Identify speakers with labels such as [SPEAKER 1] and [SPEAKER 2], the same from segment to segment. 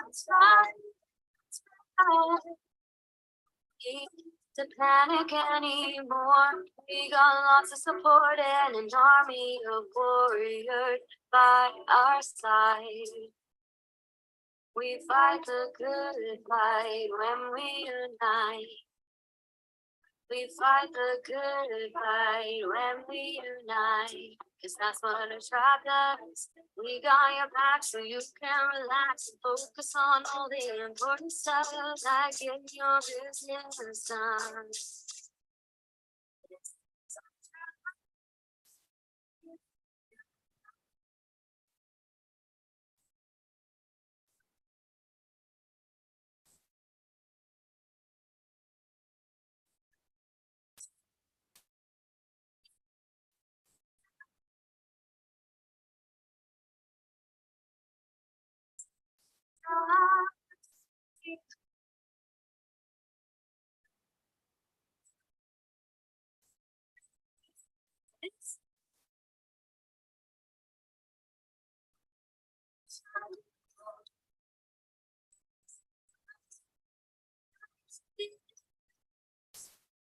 [SPEAKER 1] That's right. To panic anymore. We got lots of support and an army of warriors by our side. We fight the good fight when we unite. We fight the good fight when we unite. 'Cause that's what a tribe does. We got your back so you can relax and focus on all the important stuff, like getting your business done.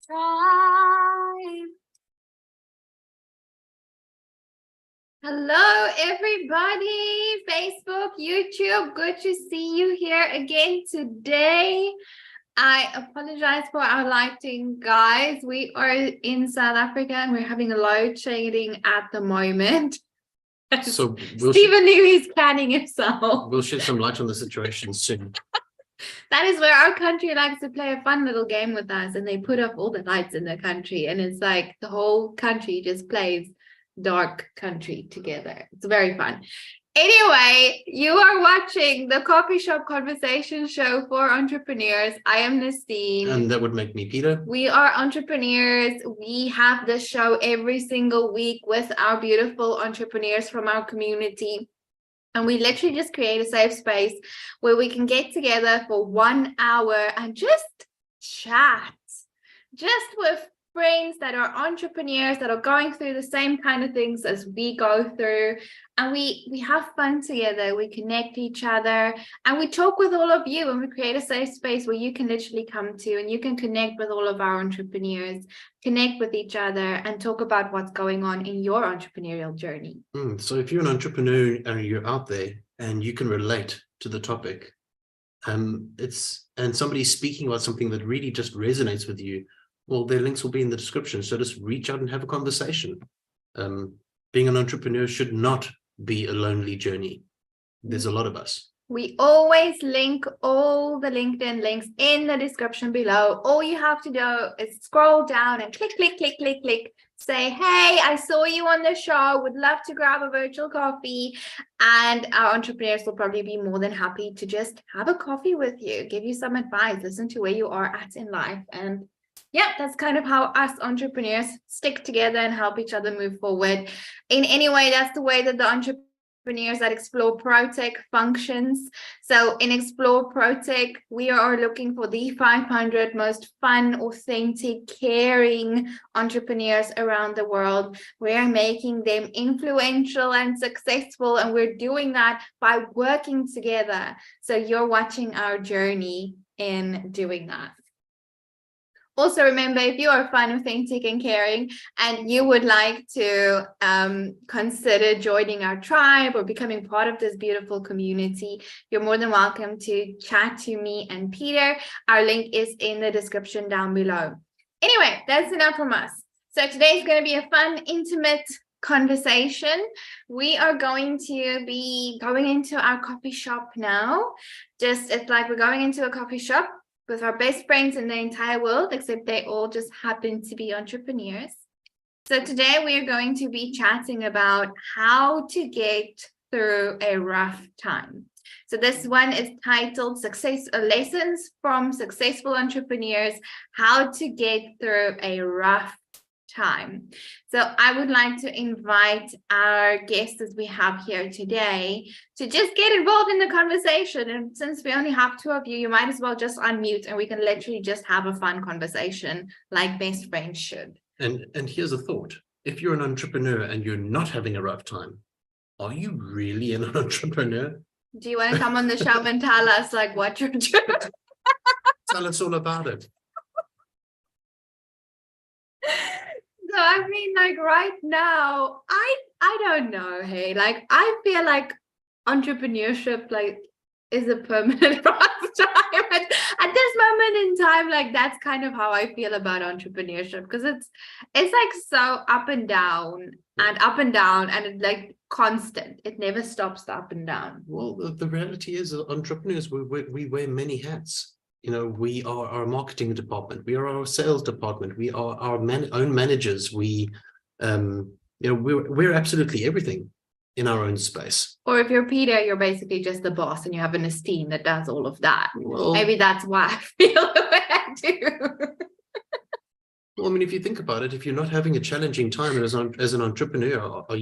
[SPEAKER 1] Tribe.
[SPEAKER 2] Hello, everybody. Facebook, YouTube, good to see you here again today. I apologize for our lighting, guys. We are in South Africa and we're having a load shedding at the moment.
[SPEAKER 3] So
[SPEAKER 2] Stephen Levy's planning himself.
[SPEAKER 3] We'll shed some light on the situation soon.
[SPEAKER 2] That is where our country likes to play a fun little game with us, and they put up all the lights in the country, and it's like the whole country just plays dark country together. It's very fun. Anyway, you are watching the Coffee Shop Conversation Show for Entrepreneurs. I am Nestene.
[SPEAKER 3] And that would make me Peter.
[SPEAKER 2] We are entrepreneurs. We have this show every single week with our beautiful entrepreneurs from our community. And we literally just create a safe space where we can get together for 1 hour and just chat, just with friends that are entrepreneurs that are going through the same kind of things as we go through, and we have fun together. We connect each other and we talk with all of you, and we create a safe space where you can literally come to and you can connect with all of our entrepreneurs, connect with each other, and talk about what's going on in your entrepreneurial journey.
[SPEAKER 3] So if you're an entrepreneur and you're out there and you can relate to the topic, and somebody's speaking about something that really just resonates with you, well, their links will be in the description. So just reach out and have a conversation. Being an entrepreneur should not be a lonely journey. There's a lot of us.
[SPEAKER 2] We always link all the LinkedIn links in the description below. All you have to do is scroll down and click, click, click, click, click. Say, hey, I saw you on the show. Would love to grab a virtual coffee. And our entrepreneurs will probably be more than happy to just have a coffee with you, give you some advice, listen to where you are at in life. And yeah, that's kind of how us entrepreneurs stick together and help each other move forward. In any way, that's the way that the entrepreneurs at Explore ProTech functions. So in Explore ProTech, we are looking for the 500 most fun, authentic, caring entrepreneurs around the world. We are making them influential and successful, and we're doing that by working together. So you're watching our journey in doing that. Also, remember, if you are fun, authentic, and caring, and you would like to consider joining our tribe or becoming part of this beautiful community, you're more than welcome to chat to me and Peter. Our link is in the description down below. Anyway, that's enough from us. So today is going to be a fun, intimate conversation. We are going to be going into our coffee shop now. It's like we're going into a coffee shop with our best friends in the entire world, except they all just happen to be entrepreneurs. So today we are going to be chatting about how to get through a rough time. So this one is titled Lessons from Successful Entrepreneurs, How to Get Through a Rough Time. So I would like to invite our guests as we have here today to just get involved in the conversation. And since we only have two of you, you might as well just unmute and we can literally just have a fun conversation like best friends should.
[SPEAKER 3] And here's a thought. If you're an entrepreneur and you're not having a rough time, are you really an entrepreneur?
[SPEAKER 2] Do you want to come on the show and tell us like what you're doing?
[SPEAKER 3] Tell us all about it.
[SPEAKER 2] So I mean, like right now, I don't know. Hey, like I feel like entrepreneurship like is a permanent pastime. At this moment in time, like that's kind of how I feel about entrepreneurship, because it's like so up and down and it's like constant. It never stops the up and down.
[SPEAKER 3] Well, the reality is that entrepreneurs, we wear many hats. You know, we are our marketing department, we are our sales department, we are our own managers. We, you know, we're absolutely everything in our own space.
[SPEAKER 2] Or if you're Peter, you're basically just the boss and you have an Nestene that does all of that.
[SPEAKER 3] Well,
[SPEAKER 2] maybe that's why I feel the way I do.
[SPEAKER 3] well, I mean, if you think about it, if you're not having a challenging time as an entrepreneur, are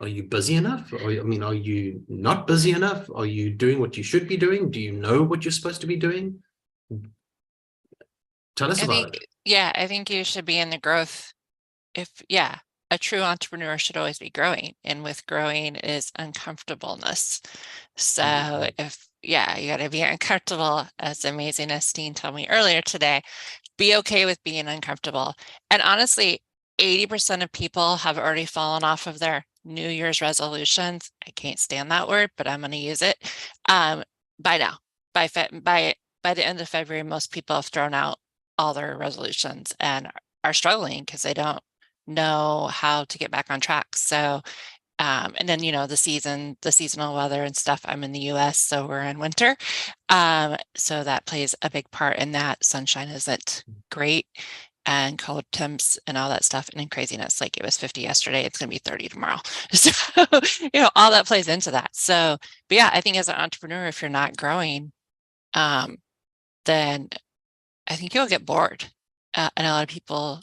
[SPEAKER 3] you busy enough? Are you not busy enough? Are you doing what you should be doing? Do you know what you're supposed to be doing? Tell us about it.
[SPEAKER 4] Yeah, I think you should be in the growth. A true entrepreneur should always be growing, and with growing is uncomfortableness. So you got to be uncomfortable, as amazing as Nestene told me earlier today. Be okay with being uncomfortable. And honestly, 80% of people have already fallen off of their New Year's resolutions. I can't stand that word, but I'm going to use it. By now, by the end of February, most people have thrown out all their resolutions and are struggling because they don't know how to get back on track. So and then, you know, the seasonal weather and stuff. I'm in the US, so we're in winter. So that plays a big part in that. Sunshine isn't great, and cold temps and all that stuff, and then craziness. Like it was 50 yesterday, it's gonna be 30 tomorrow. So, you know, all that plays into that. So, but yeah, I think as an entrepreneur, if you're not growing, then I think you'll get bored. And a lot of people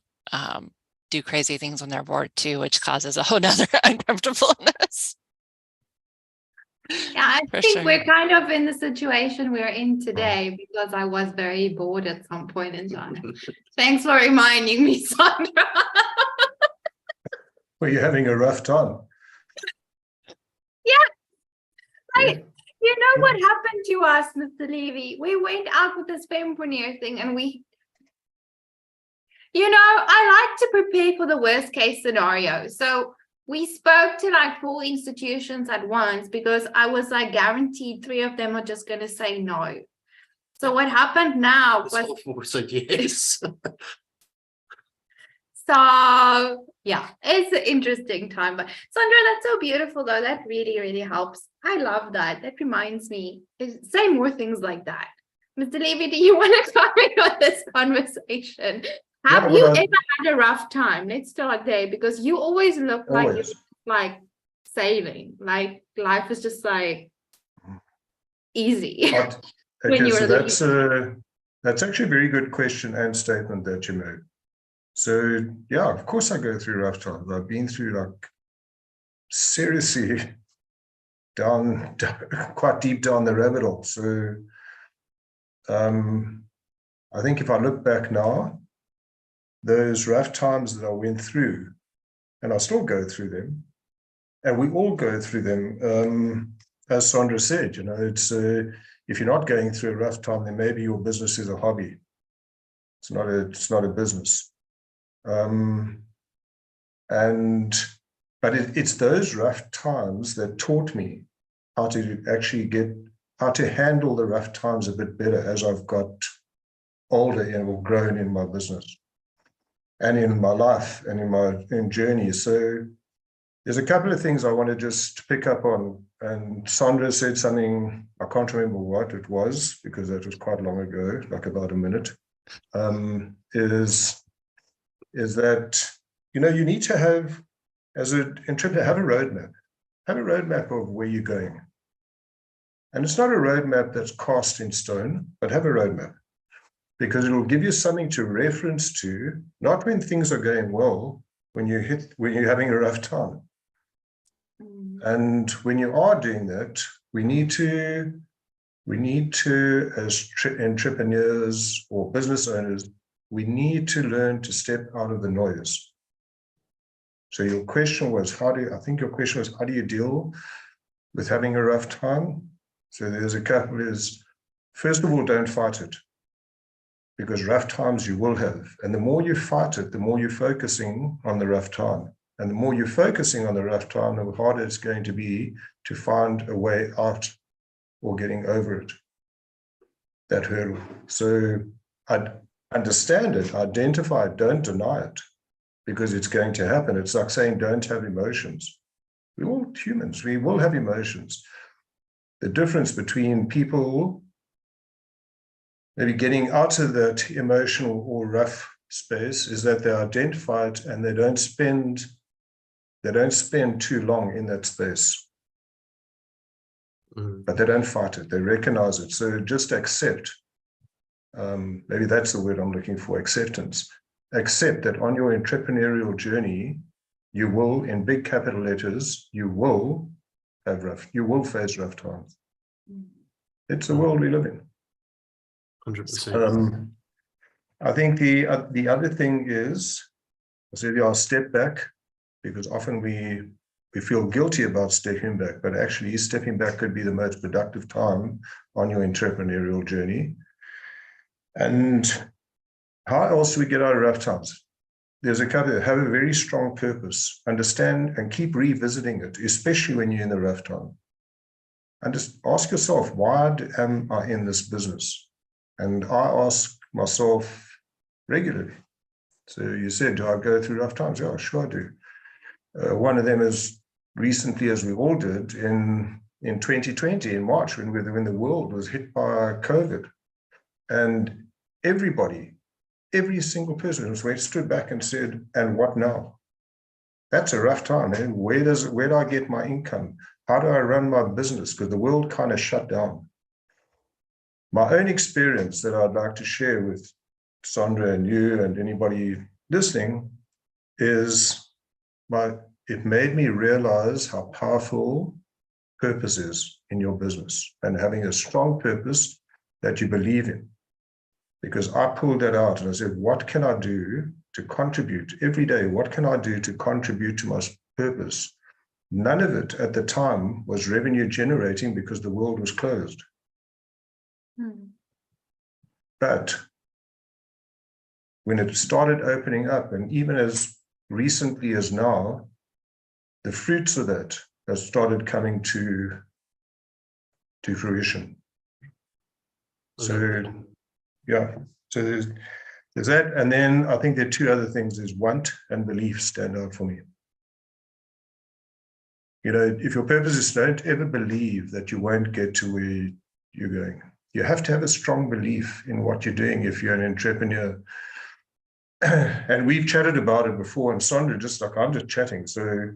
[SPEAKER 4] do crazy things when they're bored too, which causes a whole nother uncomfortableness.
[SPEAKER 2] Yeah, I think we're kind of in the situation we're in today because I was very bored at some point in time. Thanks for reminding me, Sondra.
[SPEAKER 5] Were you having a rough time?
[SPEAKER 2] Right. You know what happened to us, Mr. Levy? We went out with this Fempreneur thing and I like to prepare for the worst case scenario. So we spoke to like 4 institutions at once because I was like guaranteed 3 of them are just going to say no. So what happened now was...
[SPEAKER 3] All 4 said yes.
[SPEAKER 2] So yeah, it's an interesting time. But Sondra, that's so beautiful though. That really, really helps. I love that. That reminds me, say more things like that. Mr. Levy, do you want to comment on this conversation? Have you ever had a rough time? Let's start there, because you always look like you're like sailing. Like life is just like easy.
[SPEAKER 5] Okay, so that's actually a very good question and statement that you made. So yeah, of course I go through rough times. I've been through like seriously down quite deep down the rabbit hole. So I think if I look back now, those rough times that I went through, and I still go through them, and we all go through them. As Sondra said, you know, it's if you're not going through a rough time, then maybe your business is a hobby. It's not a business. But it's those rough times that taught me how to handle the rough times a bit better as I've got older and grown in my business and in my life and in my journey. So there's a couple of things I want to just pick up on. And Sondra said something, I can't remember what it was because that was quite long ago, like about a minute, is that, you know, you need to have, as an entrepreneur, have a roadmap of where you're going. And it's not a roadmap that's cast in stone, but have a roadmap, because it will give you something to reference to, not when things are going well, when you're having a rough time. And when you are doing that, we need to, as entrepreneurs or business owners, we need to learn to step out of the noise. So your question was, how do you deal with having a rough time? So there's a couple is, first of all, don't fight it, because rough times you will have. And the more you fight it, the more you're focusing on the rough time. And the more you're focusing on the rough time, the harder it's going to be to find a way out or getting over it, that hurdle. So I'd understand it, identify it, don't deny it, because it's going to happen. It's like saying don't have emotions. We're all humans, we will have emotions. The difference between people maybe getting out of that emotional or rough space is that they identify it and they don't spend too long in that space. But they don't fight it, they recognize it. So just accept, maybe that's the word I'm looking for, acceptance. Accept that on your entrepreneurial journey, you will, in big capital letters, you will face rough times. It's the world we live in.
[SPEAKER 3] 100%.
[SPEAKER 5] I think the other thing is, I'll step back, because often we feel guilty about stepping back, but actually stepping back could be the most productive time on your entrepreneurial journey. And how else do we get out of rough times? There's a couple that have a very strong purpose, understand and keep revisiting it, especially when you're in the rough time. And just ask yourself, why am I in this business? And I ask myself regularly. So you said, do I go through rough times? Yeah, sure I do. One of them is recently, as we all did, in 2020, in March, when the world was hit by COVID. And every single person stood back and said, and what now? That's a rough time. Eh? Where do I get my income? How do I run my business? Because the world kind of shut down. My own experience that I'd like to share with Sondra and you and anybody listening is it made me realize how powerful purpose is in your business, and having a strong purpose that you believe in. Because I pulled that out and I said, what can I do to contribute every day? What can I do to contribute to my purpose? None of it at the time was revenue generating because the world was closed. But when it started opening up, and even as recently as now, the fruits of that have started coming to fruition. So yeah, so there's that. And then I think there are two other things, is want and belief stand out for me. You know, if your purpose is, don't ever believe that you won't get to where you're going. You have to have a strong belief in what you're doing if you're an entrepreneur. And we've chatted about it before, and Sondra, just like I'm just chatting, so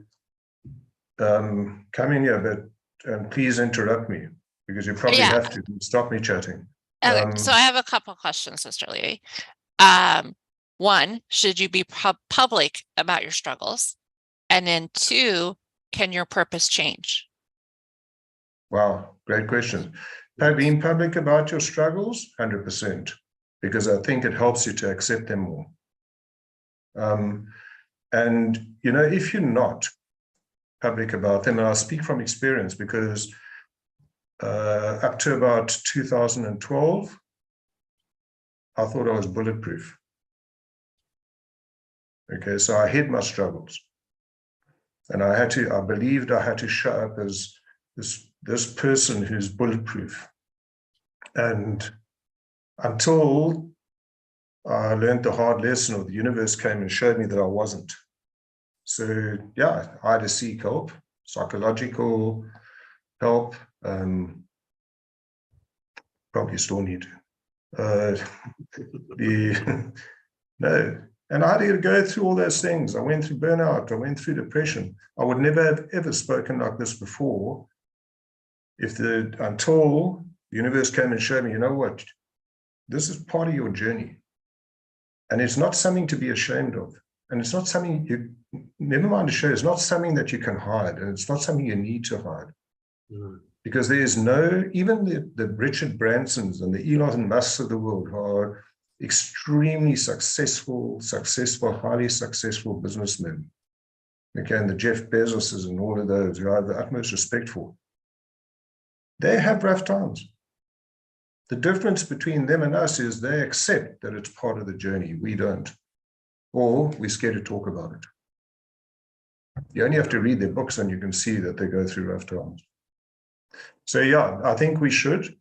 [SPEAKER 5] come in here, but please interrupt me, because you probably have to stop me chatting.
[SPEAKER 4] Okay, so I have a couple questions, Mr. Levy. One, should you be public about your struggles? And then two, can your purpose change?
[SPEAKER 5] Wow, great question. Being public about your struggles, 100%, because I think it helps you to accept them more. And, you know, if you're not public about them, and I speak from experience, because up to about 2012, I thought I was bulletproof. Okay, so I hid my struggles. And I believed I had to show up as this person who's bulletproof. And until I learned the hard lesson, or the universe came and showed me that I wasn't. So yeah, I had to seek help, psychological help. Probably still need no. And I had to go through all those things. I went through burnout. I went through depression. I would never have ever spoken like this before until the universe came and showed me, you know what, this is part of your journey. And it's not something to be ashamed of. And it's not something never mind to show, it's not something that you can hide. And it's not something you need to hide. Because there is even the Richard Bransons and the Elon Musks of the world are extremely successful, highly successful businessmen. Okay, and the Jeff Bezoses and all of those who I have the utmost respect for. They have rough times. The difference between them and us is they accept that it's part of the journey. We don't. Or we're scared to talk about it. You only have to read their books and you can see that they go through rough times. So yeah, I think we should.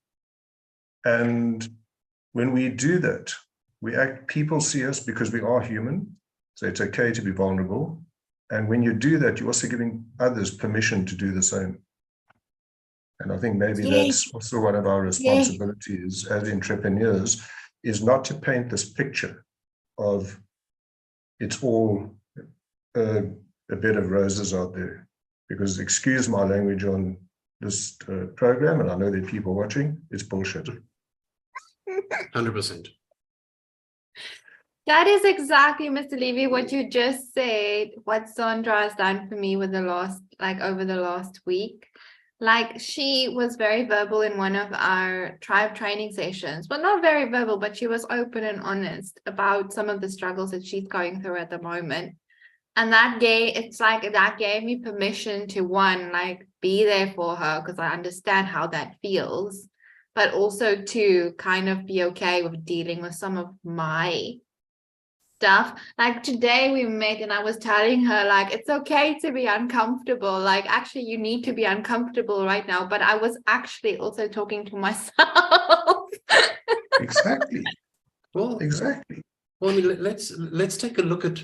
[SPEAKER 5] And when we do that, people see us because we are human. So it's okay to be vulnerable. And when you do that, you're also giving others permission to do the same. And I think maybe that's also one of our responsibilities as entrepreneurs, is not to paint this picture of it's all a bed of roses out there. Because excuse my language on this program, and I know there are people watching, it's bullshit.
[SPEAKER 3] 100%.
[SPEAKER 2] That is exactly, Mr. Levy, what you just said, what Sondra has done for me with the last, like over the last week. Like, she was very verbal in one of our tribe training sessions, but not very verbal, but she was open and honest about some of the struggles that she's going through at the moment. And that gave me permission to, one, like, be there for her, because I understand how that feels, but also to kind of be okay with dealing with some of my stuff. Like today we met and I was telling her, like, it's okay to be uncomfortable. Like, actually, you need to be uncomfortable right now. But I was actually also talking to myself.
[SPEAKER 5] Exactly.
[SPEAKER 3] Well,
[SPEAKER 5] exactly.
[SPEAKER 3] Well, I mean, let's take a look at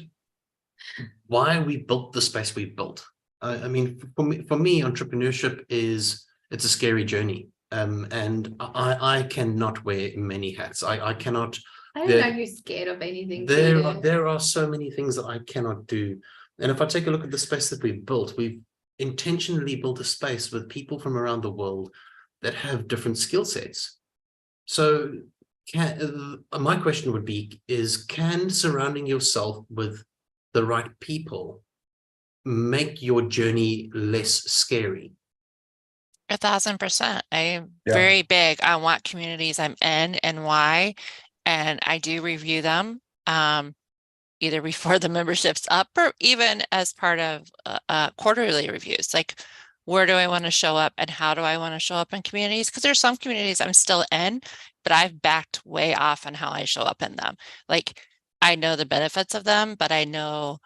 [SPEAKER 3] why we built the space we built. I mean, for me, entrepreneurship it's a scary journey. And I cannot wear many hats. I cannot.
[SPEAKER 2] I don't know if you're scared of anything.
[SPEAKER 3] There are so many things that I cannot do. And if I take a look at the space that we've built, we've intentionally built a space with people from around the world that have different skill sets. So my question would be, can surrounding yourself with the right people make your journey less scary?
[SPEAKER 4] 1,000%. I'm very big on what communities I'm in and why. And I do review them either before the membership's up or even as part of quarterly reviews. Like, where do I want to show up and how do I want to show up in communities? Because there's some communities I'm still in, but I've backed way off on how I show up in them. Like, I know the benefits of them, but I know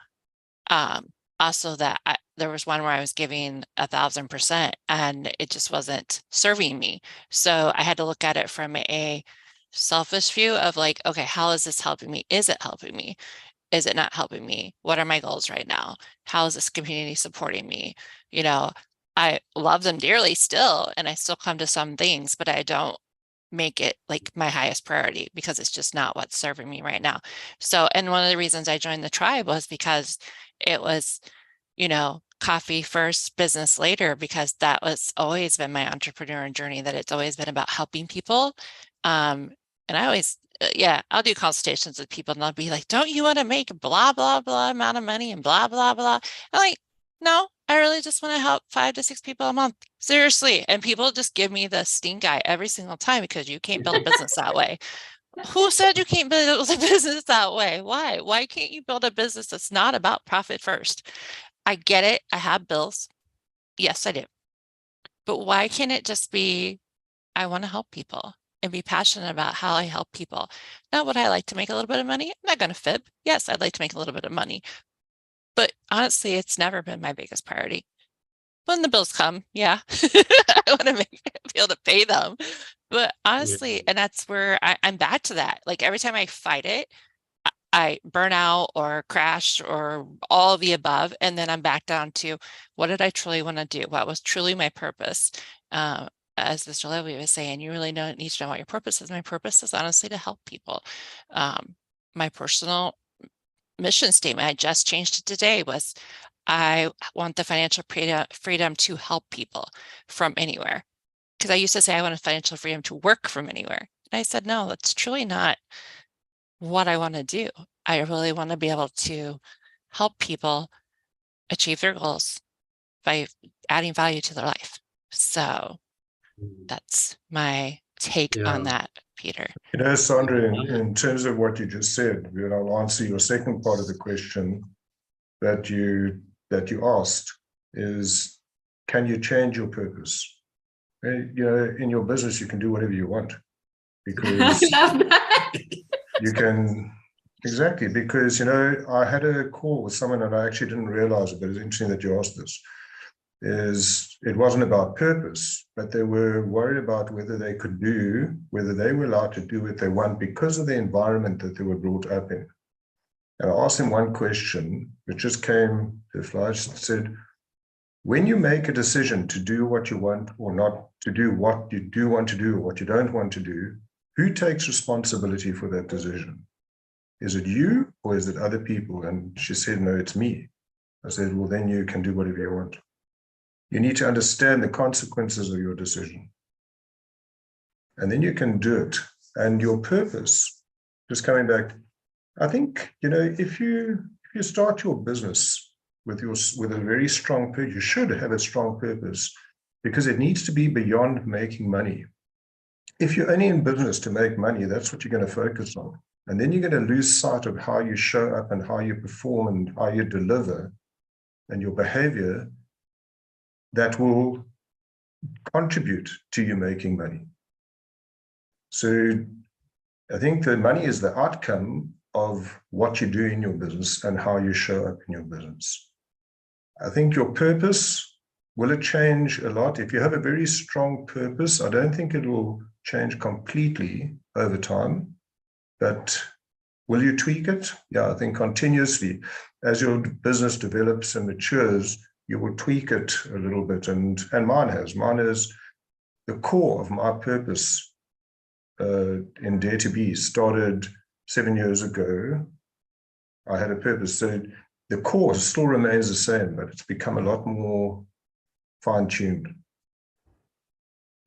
[SPEAKER 4] also that there was one where I was giving 1,000% and it just wasn't serving me. So I had to look at it from a selfish view of like, okay, how is this helping me? Is it helping me? Is it not helping me? What are my goals right now? How is this community supporting me? You know, I love them dearly still, and I still come to some things, but I don't make it like my highest priority because it's just not what's serving me right now. So, and one of the reasons I joined the tribe was because it was, you know, coffee first, business later, because that was always been my entrepreneur journey, that it's always been about helping people. And I always, I'll do consultations with people and they'll be like, don't you want to make blah, blah, blah amount of money and blah, blah, blah. I'm like, no, I really just want to help 5 to 6 people a month. Seriously. And people just give me the stink eye every single time because you can't build a business that way. Who said you can't build a business that way? Why? Why can't you build a business that's not about profit first? I get it. I have bills. Yes, I do. But why can't it just be, I want to help people and be passionate about how I help people? Not would I like to make a little bit of money? I'm not going to fib. Yes, I'd like to make a little bit of money. But honestly, it's never been my biggest priority. When the bills come, I want to be able to pay them. But honestly, and that's where I'm back to that. Like every time I fight it, I burn out or crash or all the above. And then I'm back down to what did I truly want to do? What was truly my purpose? As Mr. Levy was saying, you really need to know what your purpose is. My purpose is honestly to help people. My personal mission statement, I just changed it today, was I want the financial freedom to help people from anywhere. Because I used to say I want financial freedom to work from anywhere. And I said, no, that's truly not what I want to do. I really want to be able to help people achieve their goals by adding value to their life. So that's my take on that, Peter.
[SPEAKER 5] You know, Sondra, in terms of what you just said, I'll answer your second part of the question that you asked is, can you change your purpose? In your business, you can do whatever you want
[SPEAKER 2] I
[SPEAKER 5] because
[SPEAKER 2] love that.
[SPEAKER 5] you can, exactly, because, I had a call with someone and I actually didn't realize it, but it's interesting that you asked this, is it wasn't about purpose, but they were worried about whether they were allowed to do what they want because of the environment that they were brought up in. And I asked him one question, which just came to the fly, said, when you make a decision to do what you want or not to do what you do want to do or what you don't want to do, who takes responsibility for that decision? Is it you or is it other people? And she said, no, it's me. I said, well, then you can do whatever you want. You need to understand the consequences of your decision. And then you can do it. And your purpose, just coming back, I think, if you start your business with a very strong purpose, you should have a strong purpose because it needs to be beyond making money. If you're only in business to make money, that's what you're going to focus on. And then you're going to lose sight of how you show up and how you perform and how you deliver and your behavior that will contribute to you making money. So I think the money is the outcome of what you do in your business and how you show up in your business. I think your purpose, will it change a lot? If you have a very strong purpose, I don't think it will change completely over time, but will you tweak it? Yeah, I think continuously. As your business develops and matures, you will tweak it a little bit, and mine has. Mine is the core of my purpose in Dare to Be started 7 years ago. I had a purpose. So the core still remains the same, but it's become a lot more fine-tuned.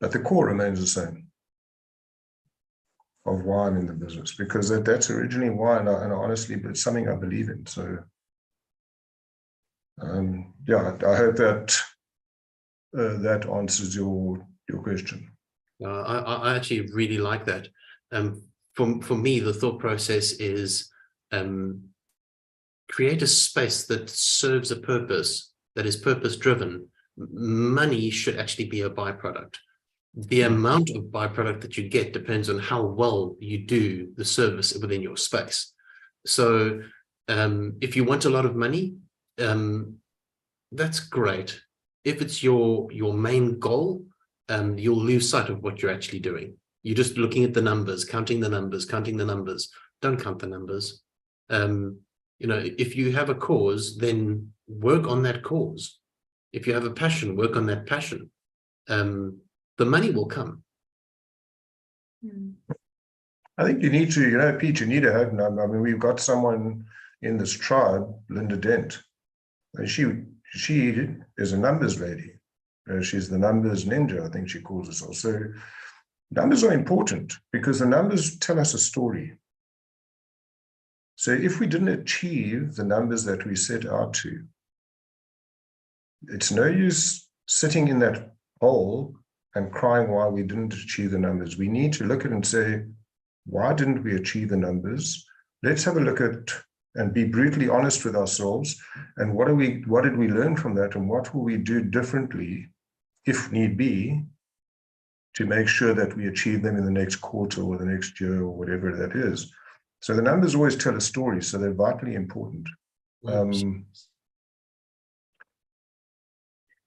[SPEAKER 5] But the core remains the same of why I'm in the business, because that's originally why, and honestly, but it's something I believe in. So I hope that that answers your question.
[SPEAKER 3] I actually really like that. For me, the thought process is create a space that serves a purpose, that is purpose-driven. Money should actually be a byproduct. The amount of byproduct that you get depends on how well you do the service within your space. So if you want a lot of money, that's great. If it's your main goal, you'll lose sight of what you're actually doing. You're just looking at the numbers, counting the numbers. Don't count the numbers. If you have a cause, then work on that cause. If you have a passion, work on that passion. The money will come.
[SPEAKER 5] I think you need to, Pete, you need to have number. I mean, we've got someone in this tribe, Linda Dent, and she is a numbers lady. She's the numbers ninja, I think she calls herself. So numbers are important because the numbers tell us a story. So if we didn't achieve the numbers that we set out to, it's no use sitting in that hole and crying why we didn't achieve the numbers. We need to look at it and say, why didn't we achieve the numbers? Let's have a look at and be brutally honest with ourselves. And what did we learn from that? And what will we do differently, if need be, to make sure that we achieve them in the next quarter or the next year or whatever that is? So the numbers always tell a story, so they're vitally important.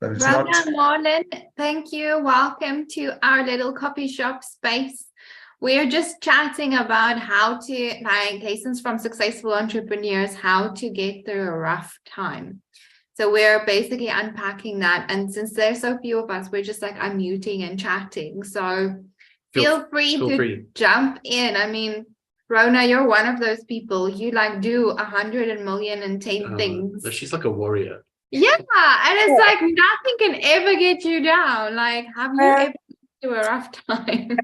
[SPEAKER 5] But it's
[SPEAKER 2] Well
[SPEAKER 5] not.
[SPEAKER 2] done, Marlon. Thank you. Welcome to our little coffee shop space. We're just chatting about how to, like lessons from successful entrepreneurs, how to get through a rough time. So we're basically unpacking that. And since there's so few of us, we're just like unmuting and chatting. So feel free to jump in. I mean, Rhona, you're one of those people. You like do 100,010 things.
[SPEAKER 3] She's like a warrior.
[SPEAKER 2] Yeah, and it's like nothing can ever get you down. Like, have you ever to a rough time?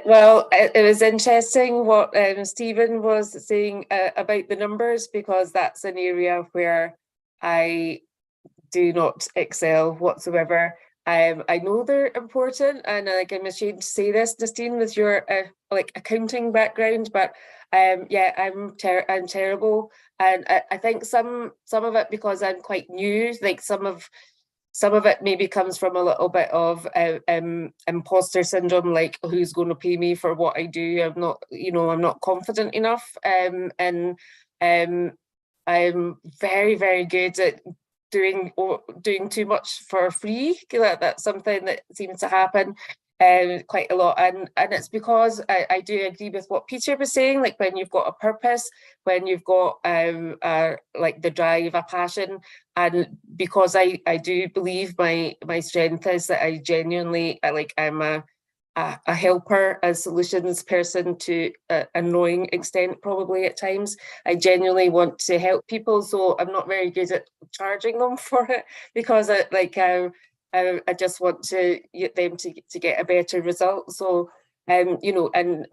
[SPEAKER 6] Well, it was interesting what Stephen was saying about the numbers, because that's an area where I do not excel whatsoever. I know they're important, and I'm ashamed to say this, Nestene, with your accounting background, but I'm terrible, and I think some of it because I'm quite new, like some of some of it maybe comes from a little bit of imposter syndrome, like who's going to pay me for what I do? I'm not, I'm not confident enough. And I'm very, very good at doing too much for free. That's something that seems to happen quite a lot, and it's because I do agree with what Peter was saying, like when you've got a purpose, when you've got like the drive, a passion, and because I do believe my strength is that I genuinely I'm a helper, a solutions person to an annoying extent probably at times. I genuinely want to help people, so I'm not very good at charging them for it, because I just want to get them to get a better result. So, and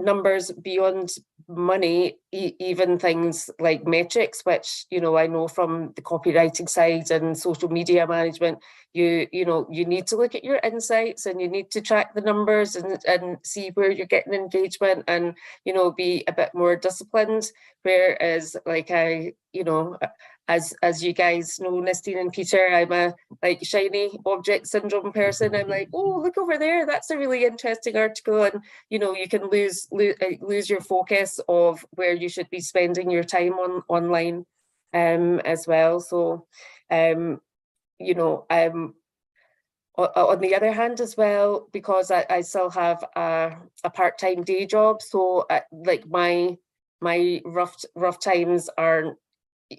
[SPEAKER 6] numbers beyond money, even things like metrics, which, I know from the copywriting side and social media management, you need to look at your insights, and you need to track the numbers and see where you're getting engagement, and, be a bit more disciplined. Whereas as you guys know, Nestene and Peter, I'm a shiny object syndrome person. I'm like, oh, look over there, that's a really interesting article, and you can lose your focus of where you should be spending your time online as well. So on the other hand as well, because I still have a part-time day job, so my rough times are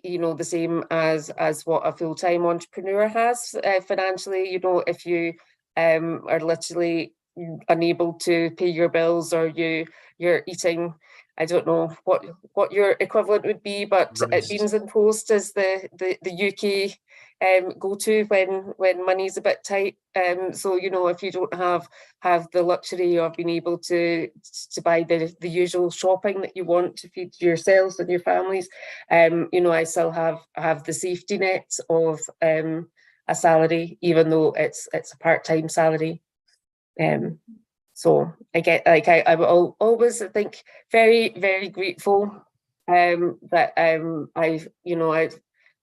[SPEAKER 6] the same as what a full-time entrepreneur has financially. If you are literally unable to pay your bills, or you're eating, I don't know what your equivalent would be, but beans and toast is the UK go-to when money's a bit tight. So if you don't have the luxury of being able to buy the usual shopping that you want to feed yourselves and your families, I still have the safety net of a salary, even though it's a part-time salary. So I get I will always think very, very grateful that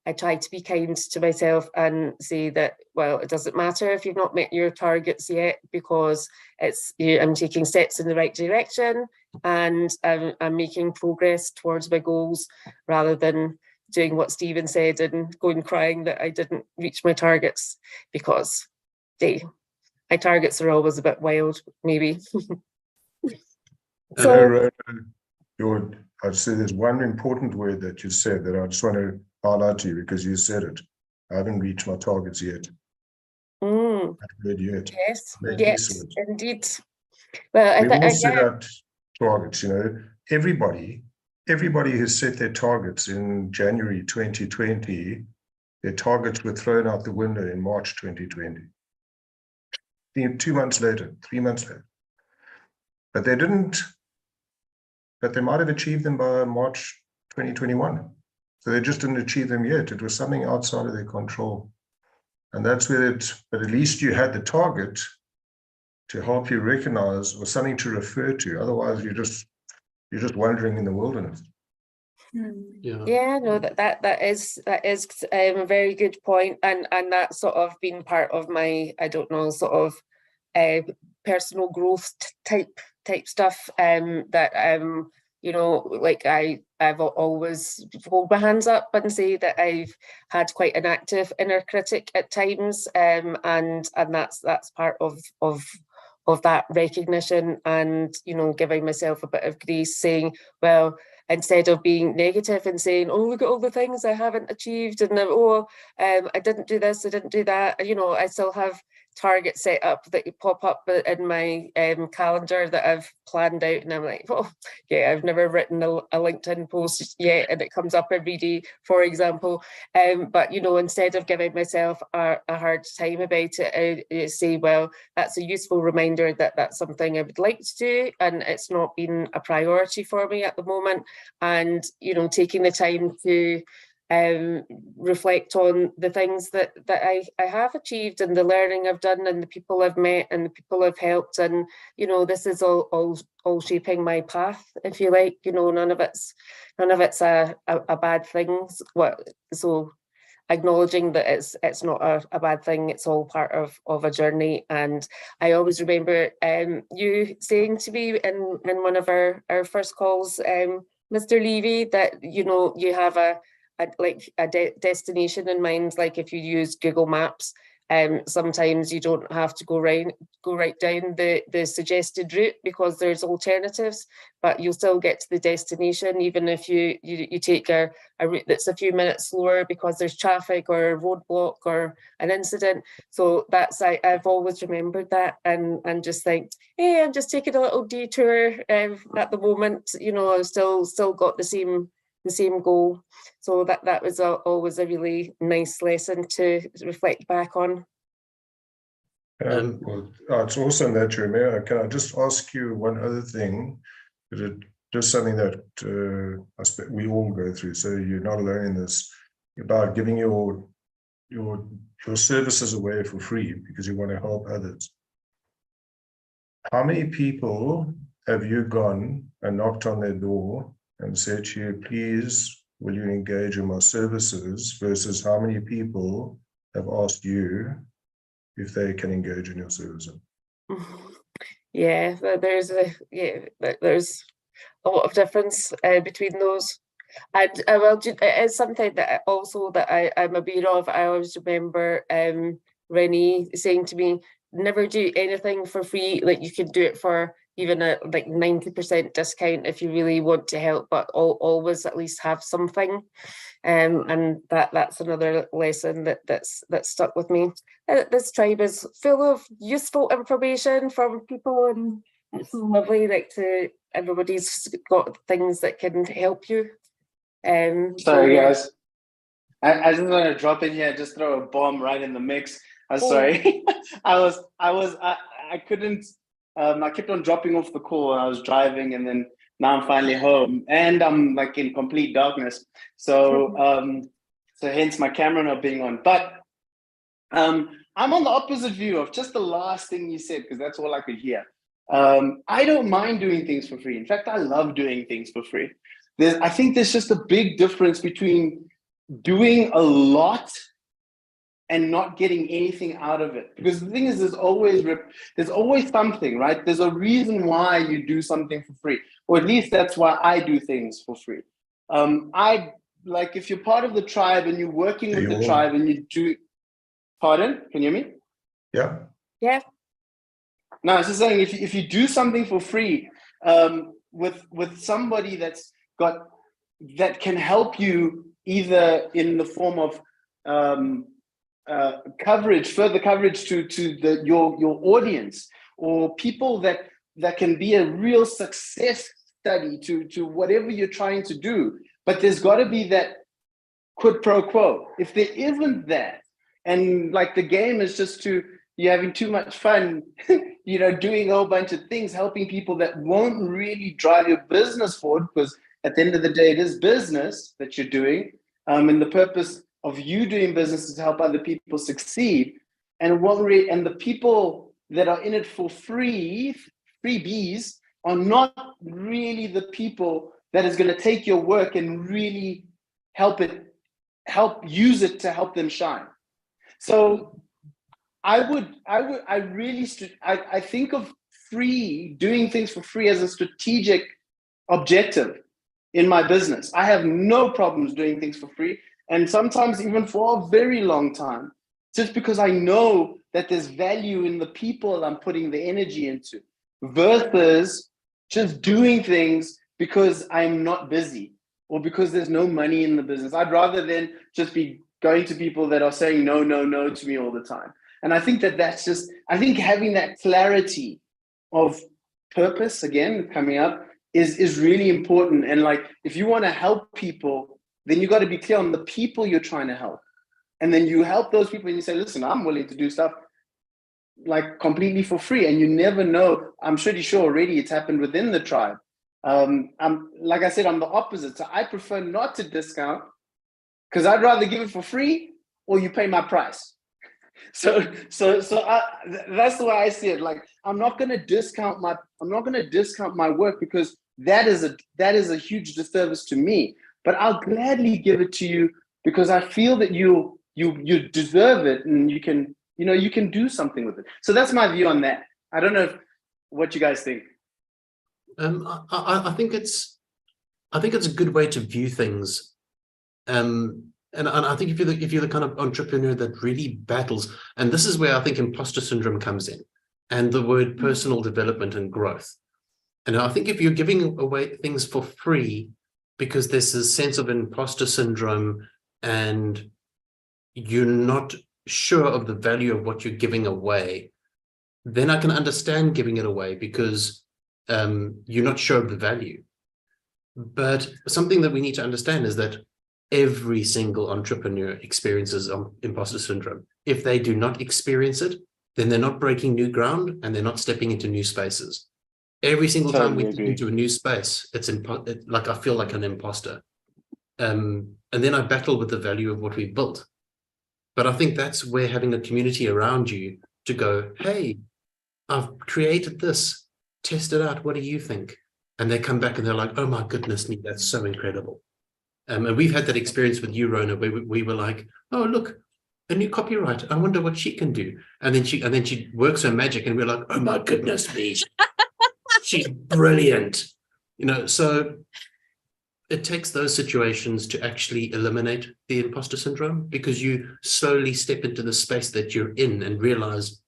[SPEAKER 6] I try to be kind to myself and say that, well, it doesn't matter if you've not met your targets yet, because I'm taking steps in the right direction, and I'm making progress towards my goals, rather than doing what Stephen said and going crying that I didn't reach my targets, because my targets are always a bit wild, maybe.
[SPEAKER 5] Hello, Rhona. I'd say there's one important word that you said that I just want to highlight to you, because you said it. I haven't reached my targets yet.
[SPEAKER 6] Mm.
[SPEAKER 5] I haven't heard yet.
[SPEAKER 6] Yes, indeed. Well,
[SPEAKER 5] we all set out targets. Everybody who's set their targets in January 2020, their targets were thrown out the window in March 2020. 2 months later, 3 months later. But they didn't, but they might have achieved them by March 2021. So they just didn't achieve them yet. It was something outside of their control. And that's where but at least you had the target to help you recognize, or something to refer to. Otherwise, you're just wandering in the wilderness.
[SPEAKER 2] Yeah.
[SPEAKER 6] No, that is a very good point, and that's sort of been part of my, I don't know, sort of personal growth type stuff. That I've always hold my hands up and say that I've had quite an active inner critic at times, and that's part of that recognition, and giving myself a bit of grace, saying, well, instead of being negative and saying, oh, look at all the things I haven't achieved, and I didn't do this, I didn't do that. I still have targets set up that pop up in my calendar that I've planned out, and I'm like, oh yeah, I've never written a LinkedIn post yet, and it comes up every day, for example. But instead of giving myself a hard time about it, I say, well, that's a useful reminder that that's something I would like to do, and it's not been a priority for me at the moment. And taking the time to reflect on the things that I have achieved, and the learning I've done, and the people I've met, and the people I've helped, and this is all shaping my path, if you like. None of it's a bad thing. So acknowledging that it's not a bad thing, it's all part of a journey. And I always remember you saying to me in one of our first calls, Mr. Levy, that you have a destination in mind. Like if you use Google Maps, sometimes you don't have to go right down the suggested route because there's alternatives, but you'll still get to the destination even if you take a route that's a few minutes slower because there's traffic or a roadblock or an incident. So that's I've always remembered that, and just think, hey, I'm just taking a little detour at the moment. I've still got the same goal. So that was always a really nice lesson to reflect back on.
[SPEAKER 5] Well, it's awesome that you remember. Can I just ask you one other thing? Just something that we all go through, so you're not alone in this, about giving your services away for free because you want to help others. How many people have you gone and knocked on their door and said to you, please, will you engage in my services, versus how many people have asked you if they can engage in your services?
[SPEAKER 6] Yeah, there's a lot of difference between those. And it's something that I'm aware of. I always remember Rennie saying to me, never do anything for free. Like you can do it for even a 90% discount if you really want to help, but always at least have something. And that's another lesson that's stuck with me. This tribe is full of useful information from people, and it's so lovely. Everybody's got things that can help you.
[SPEAKER 7] Sorry, guys. I just want to drop in here and just throw a bomb right in the mix. I'm sorry. I couldn't. I kept on dropping off the call. I was driving, and then now I'm finally home, and I'm in complete darkness. So, so hence my camera not being on. But I'm on the opposite view of just the last thing you said, because that's all I could hear. I don't mind doing things for free. In fact, I love doing things for free. I think there's just a big difference between doing a lot and not getting anything out of it. Because the thing is, there's always something, right? There's a reason why you do something for free, or at least that's why I do things for free. If you're part of the tribe and you're working with the tribe and you do, pardon? Can you hear me?
[SPEAKER 5] Yeah.
[SPEAKER 6] Yeah.
[SPEAKER 7] No, I was just saying, if you do something for free with somebody that can help you either in the form of further coverage to your audience, or people that can be a real success study to whatever you're trying to do. But there's got to be that quid pro quo. If there isn't that, and the game is just you're having too much fun, doing a whole bunch of things, helping people that won't really drive your business forward, because at the end of the day, it is business that you're doing. And the purpose of you doing business is to help other people succeed. And the people that are in it for freebies, are not really the people that is going to take your work and really help use it to help them shine. So I think of doing things for free as a strategic objective in my business. I have no problems doing things for free, and sometimes even for a very long time, just because I know that there's value in the people I'm putting the energy into, versus just doing things because I'm not busy or because there's no money in the business. I'd rather than just be going to people that are saying no to me all the time. And I think I think having that clarity of purpose, again, coming up, is really important. And if you want to help people, then you got to be clear on the people you're trying to help. And then you help those people and you say, listen, I'm willing to do stuff completely for free. And you never know. I'm pretty sure already it's happened within the tribe. Like I said, I'm the opposite. So I prefer not to discount, because I'd rather give it for free or you pay my price. So that's the way I see it. I'm not going to discount my work, because that is a huge disservice to me. But I'll gladly give it to you because I feel that you'll you deserve it, and you can do something with it. So that's my view on that. I don't know what you guys think.
[SPEAKER 3] I think it's a good way to view things. And I think if you're the kind of entrepreneur that really battles, and this is where I think imposter syndrome comes in, and the word personal development and growth. And I think if you're giving away things for free because there's a sense of imposter syndrome and you're not sure of the value of what you're giving away, then I can understand giving it away because you're not sure of the value. But something that we need to understand is that every single entrepreneur experiences imposter syndrome. If they do not experience it, then they're not breaking new ground and they're not stepping into new spaces. Every single time we step into a new space, it's like I feel like an imposter. And then I battle with the value of what we've built. But I think that's where having a community around you to go, hey, I've created this, test it out, what do you think? And they come back and they're like, oh my goodness me, that's so incredible. And we've had that experience with you, Rhona, where we were like, oh, look, a new copywriter, I wonder what she can do. And then she works her magic and we're like, oh my goodness me, she's brilliant. So it takes those situations to actually eliminate the imposter syndrome, because you slowly step into the space that you're in and realize,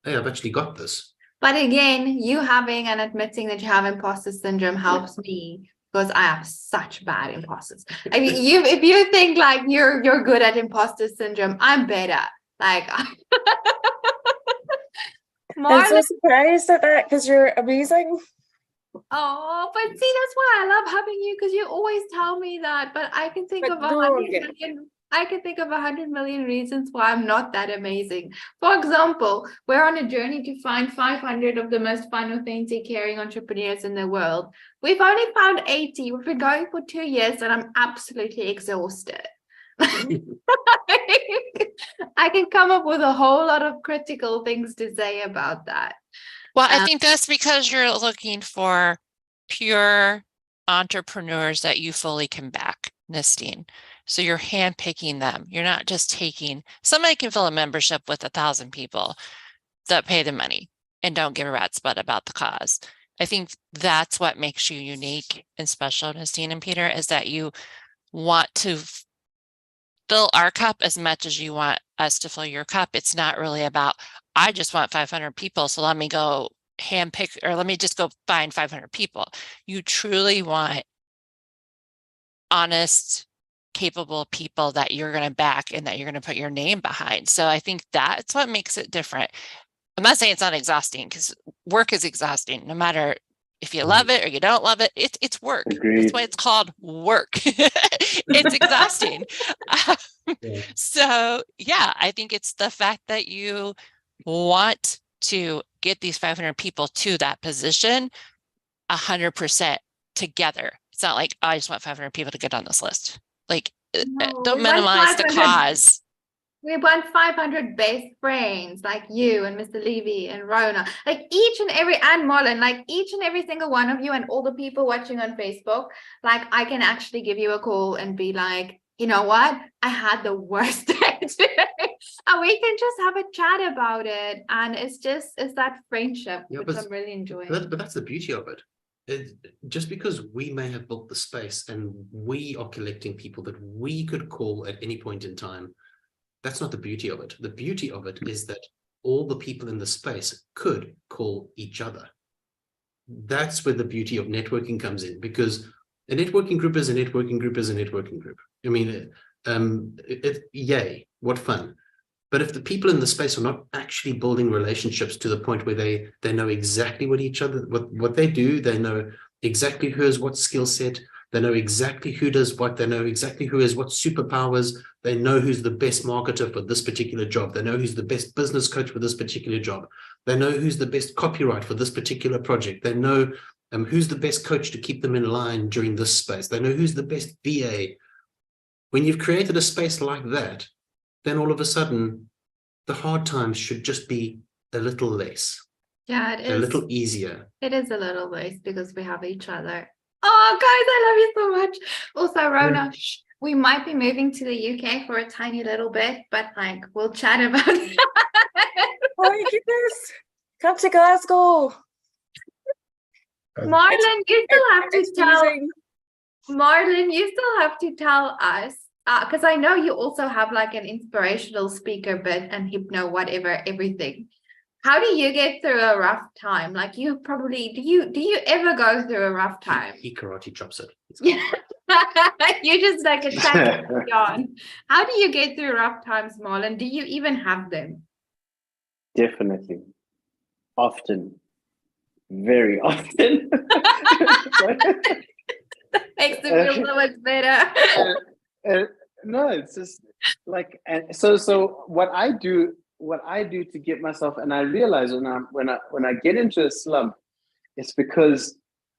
[SPEAKER 3] hey, I've actually got this.
[SPEAKER 2] But again, you having and admitting that you have imposter syndrome helps me, because I have such bad imposters. I mean, if you think like you're good at imposter syndrome, I'm better. Like
[SPEAKER 6] I'm so surprised at that, because you're amazing.
[SPEAKER 2] Oh, but see, that's why I love having you, because you always tell me that. But I can think of 100 million. I can think of 100 million reasons why I'm not that amazing. For example, we're on a journey to find 500 of the most fun, authentic, caring entrepreneurs in the world. We've only found 80. We've been going for 2 years, and I'm absolutely exhausted. I can come up with a whole lot of critical things to say about that.
[SPEAKER 4] Well, I think that's because you're looking for pure entrepreneurs that you fully can back, Nestene. So you're handpicking them. You're not just taking, somebody can fill a membership with 1,000 people that pay the money and don't give a rat's butt about the cause. I think that's what makes you unique and special, Nestene and Peter, is that you want to fill our cup as much as you want us to fill your cup. It's not really about, I just want 500 people, so let me go handpick, or let me just go find 500 people. You truly want honest, capable people that you're going to back and that you're going to put your name behind. So I think that's what makes it different. I'm not saying it's not exhausting, because work is exhausting, no matter if you love it or you don't love it. It's work.
[SPEAKER 7] Agreed.
[SPEAKER 4] That's why it's called work. It's exhausting. So yeah, I think it's the fact that you want to get these 500 people to that position 100% together. It's not like, oh, I just want 500 people to get on this list. Like, don't minimize the cause.
[SPEAKER 2] We want 500 best friends like you and Mr. Levy and Rhona, like each and every, and Marlon, like each and every single one of you, and all the people watching on Facebook. Like, I can actually give you a call and be like, you know what? I had the worst day today. And we can just have a chat about it. And it's that friendship, which I'm really enjoying.
[SPEAKER 3] But that's the beauty of it. Just because we may have built the space and we are collecting people that we could call at any point in time, that's not the beauty of it. The beauty of it is that all the people in the space could call each other. That's where the beauty of networking comes in, because a networking group is a networking group is a networking group. I mean, yay, what fun. But if the people in the space are not actually building relationships to the point where they know exactly what each other, what they do, they know exactly who has what skill set, they know exactly who does what, they know exactly who has what superpowers, they know who's the best marketer for this particular job, they know who's the best business coach for this particular job, they know who's the best copyright for this particular project, they know who's the best coach to keep them in line during this space, they know who's the best VA. When you've created a space like that, then all of a sudden, the hard times should just be a little less.
[SPEAKER 2] Yeah, it is.
[SPEAKER 3] A little easier.
[SPEAKER 2] It is a little less because we have each other. Oh, guys, I love you so much. Also, Rhona, We might be moving to the UK for a tiny little bit, but like we'll chat about it.
[SPEAKER 6] Oh my goodness. Come to Glasgow.
[SPEAKER 2] Marlon, you still have to
[SPEAKER 6] It's
[SPEAKER 2] tell
[SPEAKER 6] amazing.
[SPEAKER 2] Marlon, you still have to tell us, because I know you also have like an inspirational speaker bit and hypno, whatever, everything. How do you get through a rough time? Like you probably, do you ever go through a rough time?
[SPEAKER 3] He karate chops it.
[SPEAKER 2] Yeah. You just like attack on. How do you get through rough times, Marlon? Do you even have them?
[SPEAKER 7] Definitely. Often. Very often.
[SPEAKER 2] Makes it feel so much better.
[SPEAKER 7] No, it's just like, and so what I do to get myself, and I realize when I get into a slump, it's because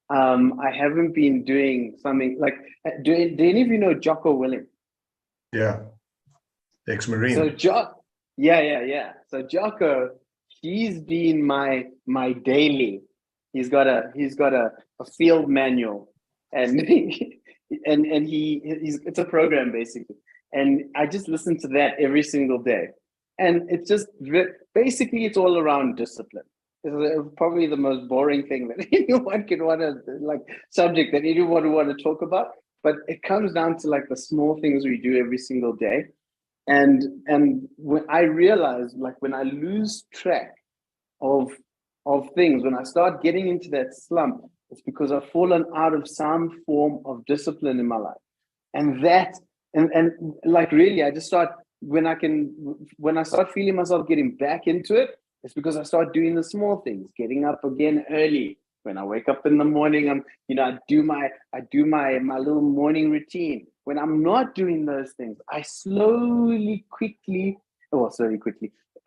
[SPEAKER 7] I haven't been doing something like, do any of you know Jocko Willing?
[SPEAKER 5] Yeah. Ex-Marine.
[SPEAKER 7] So yeah. So Jocko, he's been my daily. He's got a field manual, and it's a program basically, and I just listen to that every single day, and it's just basically it's all around discipline. It's probably the most boring thing that anyone can want to subject that anyone would want to talk about, but it comes down to like the small things we do every single day. And when I realize, like when I lose track of things, when I start getting into that slump, it's because I've fallen out of some form of discipline in my life. And like really, I just start when I start feeling myself getting back into it, it's because I start doing the small things, getting up again early. When I wake up in the morning, I do my little morning routine. When I'm not doing those things, I quickly,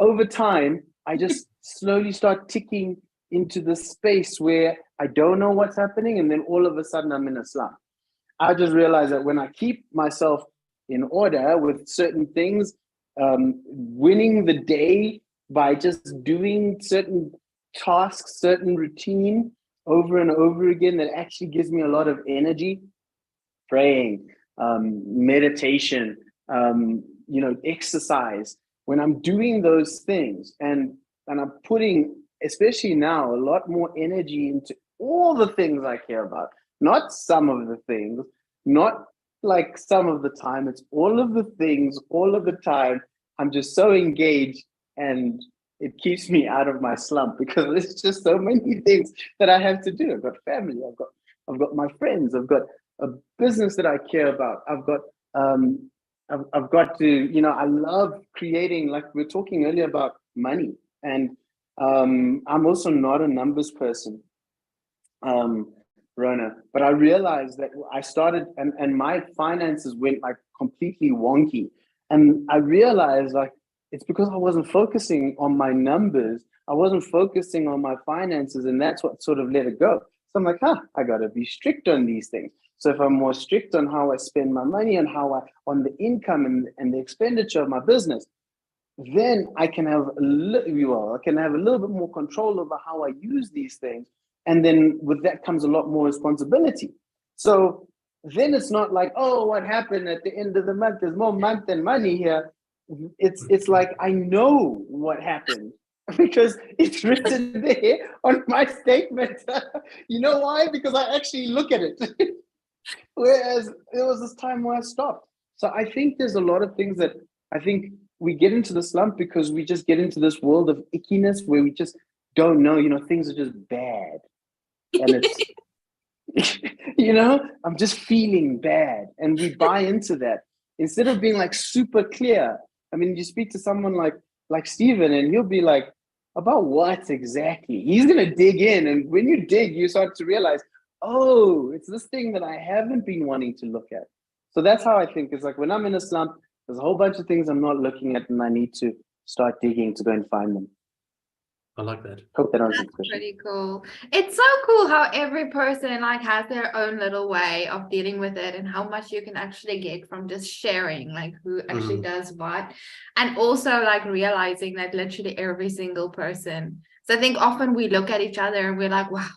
[SPEAKER 7] over time, I just slowly start ticking into the space where I don't know what's happening, and then all of a sudden I'm in a slump. I just realized that when I keep myself in order with certain things, winning the day by just doing certain tasks, certain routine over and over again, that actually gives me a lot of energy. Praying, meditation, exercise. When I'm doing those things and I'm putting, especially now, a lot more energy into all the things I care about, not some of the things, not like some of the time, it's all of the things, all of the time. I'm just so engaged, and it keeps me out of my slump because there's just so many things that I have to do. I've got family, I've got my friends, I've got a business that I care about. I've got to, I love creating, like we were talking earlier about money. And I'm also not a numbers person, Rhona, but I realized that I started and my finances went like completely wonky. And I realized like, it's because I wasn't focusing on my numbers. I wasn't focusing on my finances, and that's what sort of let it go. So I'm like, I got to be strict on these things. So if I'm more strict on how I spend my money and on the income and the expenditure of my business, then I can have a little bit more control over how I use these things. And then with that comes a lot more responsibility. So then it's not like, oh, what happened at the end of the month? There's more month than money here. It's like, I know what happened because it's written there on my statement. You know why? Because I actually look at it. Whereas there was this time where I stopped. So I think there's a lot of things that I think we get into the slump because we just get into this world of ickiness where we just don't know, things are just bad. And it's, I'm just feeling bad. And we buy into that instead of being like super clear. I mean, you speak to someone like Stephen and he'll be like, about what exactly? He's going to dig in. And when you dig, you start to realize, oh, it's this thing that I haven't been wanting to look at. So that's how I think. It's like when I'm in a slump, there's a whole bunch of things I'm not looking at and I need to start digging to go and find them.
[SPEAKER 3] I like that.
[SPEAKER 7] Hope that answers
[SPEAKER 2] That's
[SPEAKER 7] the question.
[SPEAKER 2] pretty cool. It's so cool how every person like has their own little way of dealing with it and how much you can actually get from just sharing like who actually does what, and also like realizing that literally every single person. So I think often we look at each other and we're like, wow,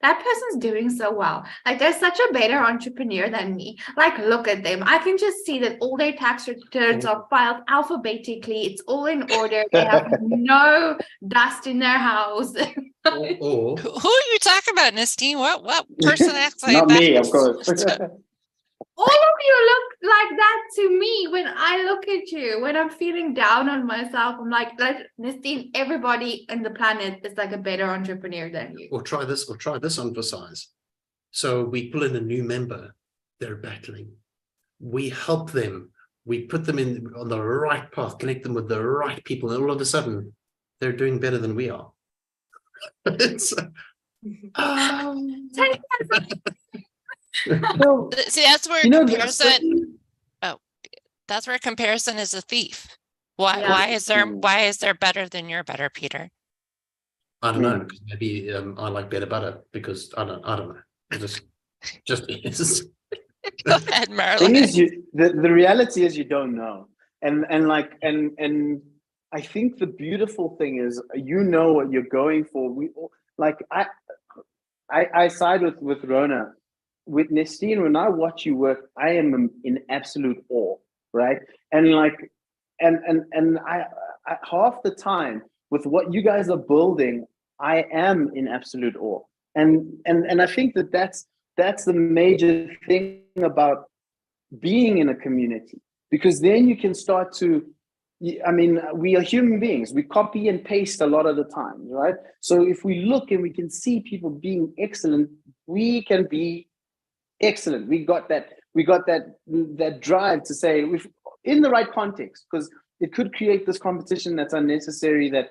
[SPEAKER 2] that person's doing so well. Like, they're such a better entrepreneur than me. Like, look at them. I can just see that all their tax returns are filed alphabetically. It's all in order. They have no dust in their house.
[SPEAKER 3] Or
[SPEAKER 4] Who are you talking about, Nestene? What person acts like
[SPEAKER 7] Not
[SPEAKER 4] that?
[SPEAKER 7] me, of course.
[SPEAKER 2] All of you look like that to me when I look at you. When I'm feeling down on myself, I'm like Nestene, everybody on the planet is like a better entrepreneur than you.
[SPEAKER 3] or try this on for size. So we pull in a new member, they're battling. We help them, we put them in on the right path, connect them with the right people, and all of a sudden they're doing better than we are. It's,
[SPEAKER 7] So,
[SPEAKER 4] See, that's where
[SPEAKER 7] you know,
[SPEAKER 4] comparison. Oh, that's where comparison is a thief. Why?
[SPEAKER 2] Yeah.
[SPEAKER 4] Why is there better than you're better, Peter?
[SPEAKER 3] I don't know, because maybe I like better butter because I don't know. It just is.
[SPEAKER 4] Go ahead, Marlon.
[SPEAKER 7] thing is, the reality is you don't know, and I think the beautiful thing is you know what you're going for. I side with Rhona. With Nestene, when I watch you work, I am in absolute awe, right? And I half the time with what you guys are building, I am in absolute awe. And I think that's the major thing about being in a community, because then you can start to, I mean, we are human beings. We copy and paste a lot of the time, right? So if we look and we can see people being excellent, we can be excellent. We got that drive to say, in the right context, because it could create this competition that's unnecessary, that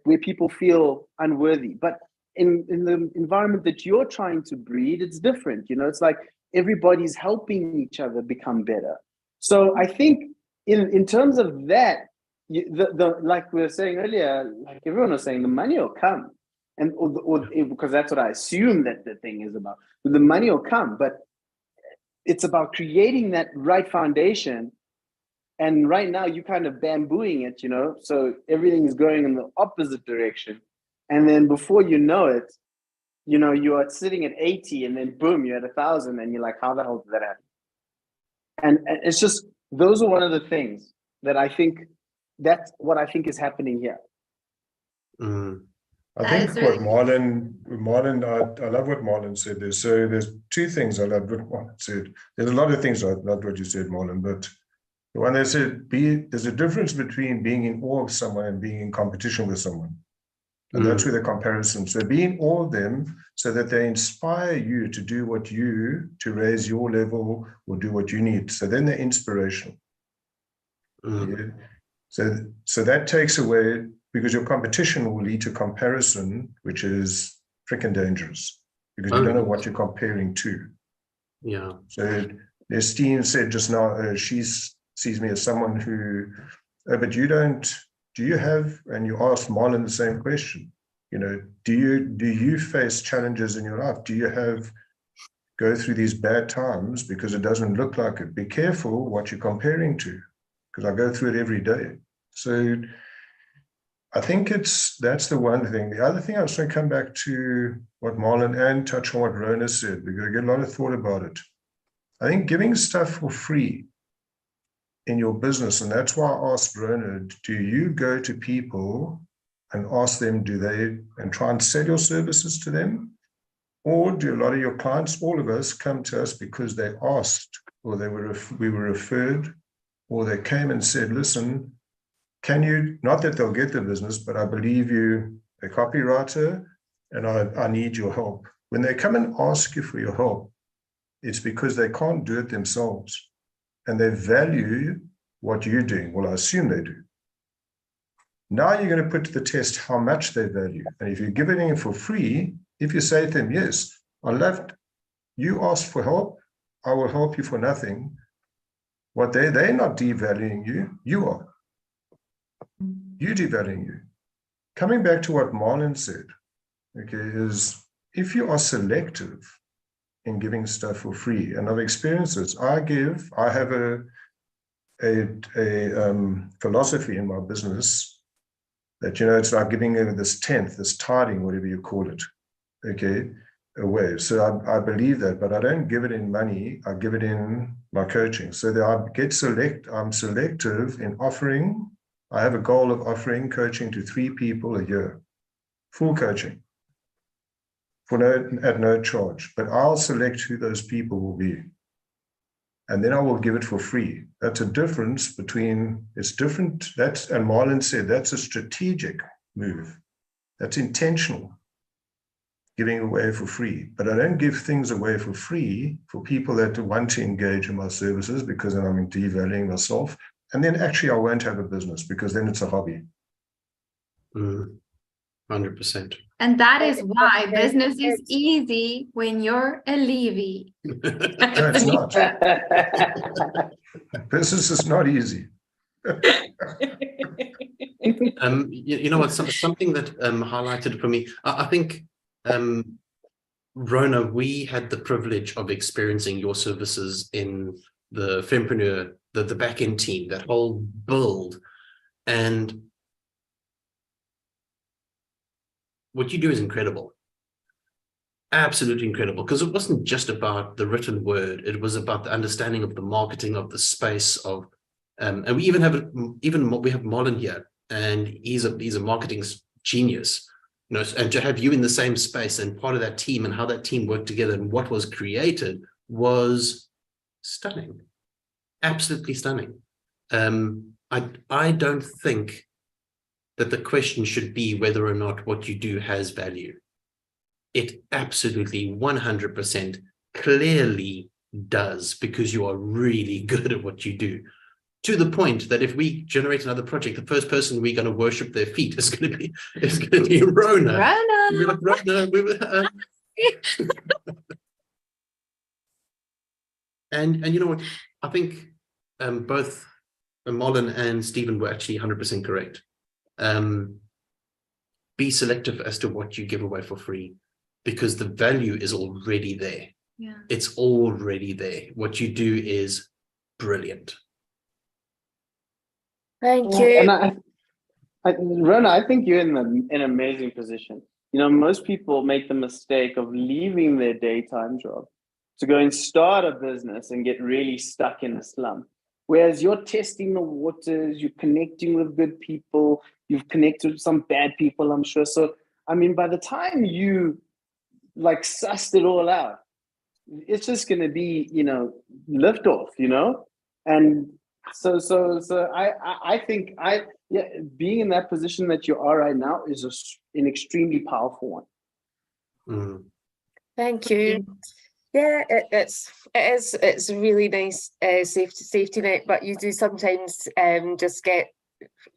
[SPEAKER 7] where people feel unworthy. But in the environment that you're trying to breed, it's different. You know, it's like everybody's helping each other become better. So I think in terms of that, the like we were saying earlier, like everyone was saying, the money will come. And because that's what I assume that the thing is about. The money will come, but it's about creating that right foundation. And right now you're kind of bambooing it, you know, so everything is going in the opposite direction. And then before you know it, you know, you are sitting at 80 and then boom, you're at 1,000 and you're like, how the hell did that happen? And it's just, those are one of the things that I think, that's what I think is happening here.
[SPEAKER 5] I think what Marlon, I love what Marlon said there. So there's two things I loved what Marlon said. There's a lot of things I loved what you said, Marlon, but the one that said, there's a difference between being in awe of someone and being in competition with someone. And that's where the comparison. So be in awe of them so that they inspire you to do to raise your level or do what you need. So then they're inspirational. Yeah. So that takes away, because your competition will lead to comparison, which is freaking dangerous because you don't know what you're comparing to.
[SPEAKER 3] Yeah.
[SPEAKER 5] So Nestene said just now, she sees me as someone who, but do you have, and you asked Marlon the same question, you know, do you face challenges in your life? Do you go through these bad times because it doesn't look like it? Be careful what you're comparing to, because I go through it every day. So I think that's the one thing. The other thing I was going to come back to what Marlon and touch on what Rhona said, because I get a lot of thought about it. I think giving stuff for free in your business, and that's why I asked Rhona, do you go to people and ask them, and try and sell your services to them? Or do a lot of your clients, all of us, come to us because they asked, or we were referred, or they came and said, listen, can you, not that they'll get the business, but I believe you, a copywriter, and I need your help. When they come and ask you for your help, it's because they can't do it themselves. And they value what you're doing. Well, I assume they do. Now you're going to put to the test how much they value. And if you give it in for free, if you say to them, yes, I loved, you asked for help, I will help you for nothing. What they're not devaluing you, you are. You devaluing you. Coming back to what Marlon said, okay, is if you are selective in giving stuff for free, and I've experienced this, I have a philosophy in my business that, you know, it's like giving this tenth, this tithing, whatever you call it, okay? away. So I believe that, but I don't give it in money. I give it in my coaching. So that I'm selective in offering. I have a goal of offering coaching to 3 people a year, full coaching at no charge, but I'll select who those people will be. And then I will give it for free. That's a difference between, it's different. And Marlon said, that's a strategic move. That's intentional, giving away for free. But I don't give things away for free for people that want to engage in my services, because then I'm devaluing myself. And then actually I won't have a business, because then it's a hobby.
[SPEAKER 3] 100%.
[SPEAKER 2] And that is why business is easy when you're a Levy.
[SPEAKER 5] No, it's not. Business is not easy.
[SPEAKER 3] You know what? Something that highlighted for me. I think, Rhona, we had the privilege of experiencing your services in the Fempreneur, the back end team, that whole build, and what you do is incredible. Absolutely incredible, because it wasn't just about the written word, it was about the understanding of the marketing of the space of, and we even have Marlon here, and he's a marketing genius, you know, and to have you in the same space and part of that team and how that team worked together and what was created was stunning, absolutely stunning. I don't think that the question should be whether or not what you do has value. It absolutely 100% clearly does, because you are really good at what you do. To the point that if we generate another project, the first person we're going to worship their feet is going to be Rhona.
[SPEAKER 2] Rhona.
[SPEAKER 3] We're like, Rhona. And you know what? I think both Marlon and Stephen were actually 100% correct. Be selective as to what you give away for free, because the value is already there.
[SPEAKER 2] Yeah.
[SPEAKER 3] It's already there. What you do is brilliant.
[SPEAKER 6] Thank
[SPEAKER 7] Yeah,
[SPEAKER 6] you.
[SPEAKER 7] and Rhona, I think you're in an amazing position. You know, most people make the mistake of leaving their daytime job to go and start a business and get really stuck in a slump. Whereas you're testing the waters, you're connecting with good people, you've connected with some bad people, I'm sure. So, I mean, by the time you like sussed it all out, it's just going to be, you know, lift off, you know? And so I think being in that position that you are right now is an extremely powerful one.
[SPEAKER 3] Mm.
[SPEAKER 6] Thank you. Yeah, it's a really nice safety net, but you do sometimes just get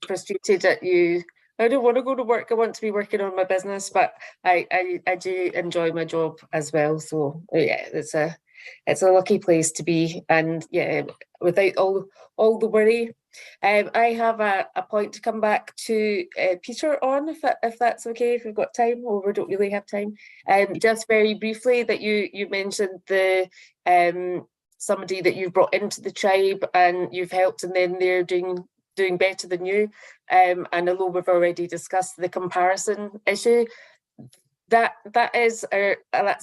[SPEAKER 6] frustrated at you. I don't want to go to work. I want to be working on my business, but I do enjoy my job as well. So yeah, it's a lucky place to be, and yeah, without all the worry. I have a point to come back to Peter on, if that's okay, if we've got time, or we don't really have time. Just very briefly, that you mentioned the somebody that you've brought into the tribe and you've helped, and then they're doing better than you. And although we've already discussed the comparison issue, that's a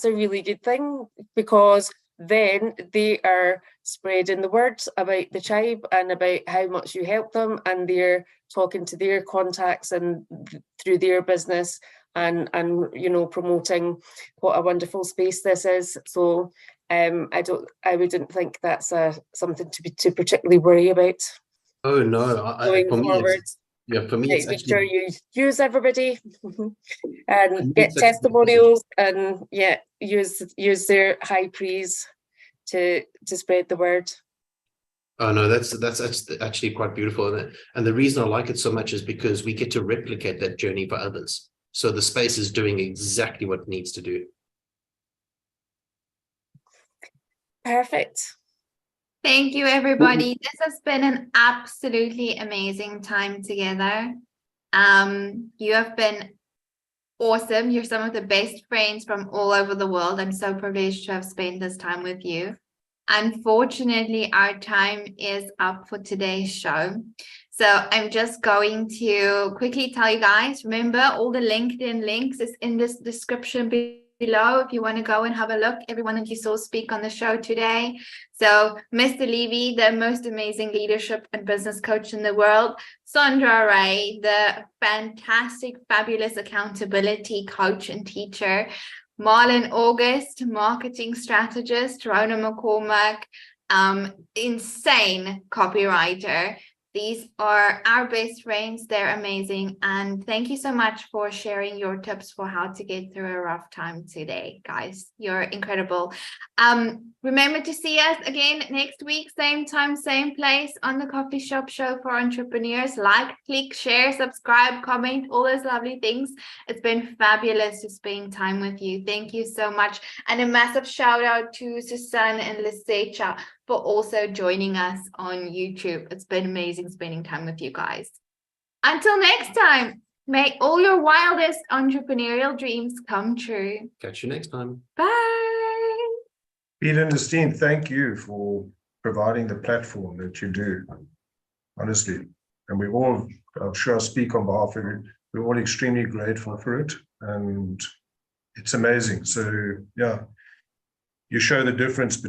[SPEAKER 6] really good thing, because then they are spreading the word about the tribe and about how much you help them, and they're talking to their contacts and through their business and you know, promoting what a wonderful space this is. So I wouldn't think that's something to particularly worry about.
[SPEAKER 3] Oh no,
[SPEAKER 6] Going
[SPEAKER 3] for me,
[SPEAKER 6] forward.
[SPEAKER 3] for me, it's
[SPEAKER 6] Make
[SPEAKER 3] actually
[SPEAKER 6] sure you use everybody and get
[SPEAKER 3] it's actually-
[SPEAKER 6] testimonials, and yeah, use their high praise to spread the word.
[SPEAKER 3] Oh no, that's actually quite beautiful, and the reason I like it so much is because we get to replicate that journey for others. So the space is doing exactly what it needs to do.
[SPEAKER 6] Perfect.
[SPEAKER 2] Thank you, everybody. This has been an absolutely amazing time together. You have been awesome. You're some of the best friends from all over the world. I'm so privileged to have spent this time with you. Unfortunately, our time is up for today's show. So I'm just going to quickly tell you guys, remember, all the LinkedIn links is in this description below. below if you want to go and have a look. Everyone that you saw speak on the show today. So Mr. Levy, the most amazing leadership and business coach in the world. Sondra Ray, the fantastic, fabulous accountability coach and teacher. Marlon August, marketing strategist. Rhona MacCormick, insane copywriter. These are our best friends. They're amazing. And thank you so much for sharing your tips for how to get through a rough time today, guys. You're incredible. Remember to see us again next week, same time, same place on the Coffee Shop Show for Entrepreneurs. Like, click, share, subscribe, comment, all those lovely things. It's been fabulous to spend time with you. Thank you so much. And a massive shout out to Susan and Lisecha for also joining us on YouTube. It's been amazing spending time with you guys. Until next time, may all your wildest entrepreneurial dreams come true.
[SPEAKER 3] Catch you next time.
[SPEAKER 2] Bye.
[SPEAKER 5] Peter and Nestene, thank you for providing the platform that you do, honestly. And we all, I'm sure I speak on behalf of you, we're all extremely grateful for it. And it's amazing. So, yeah, you show the difference between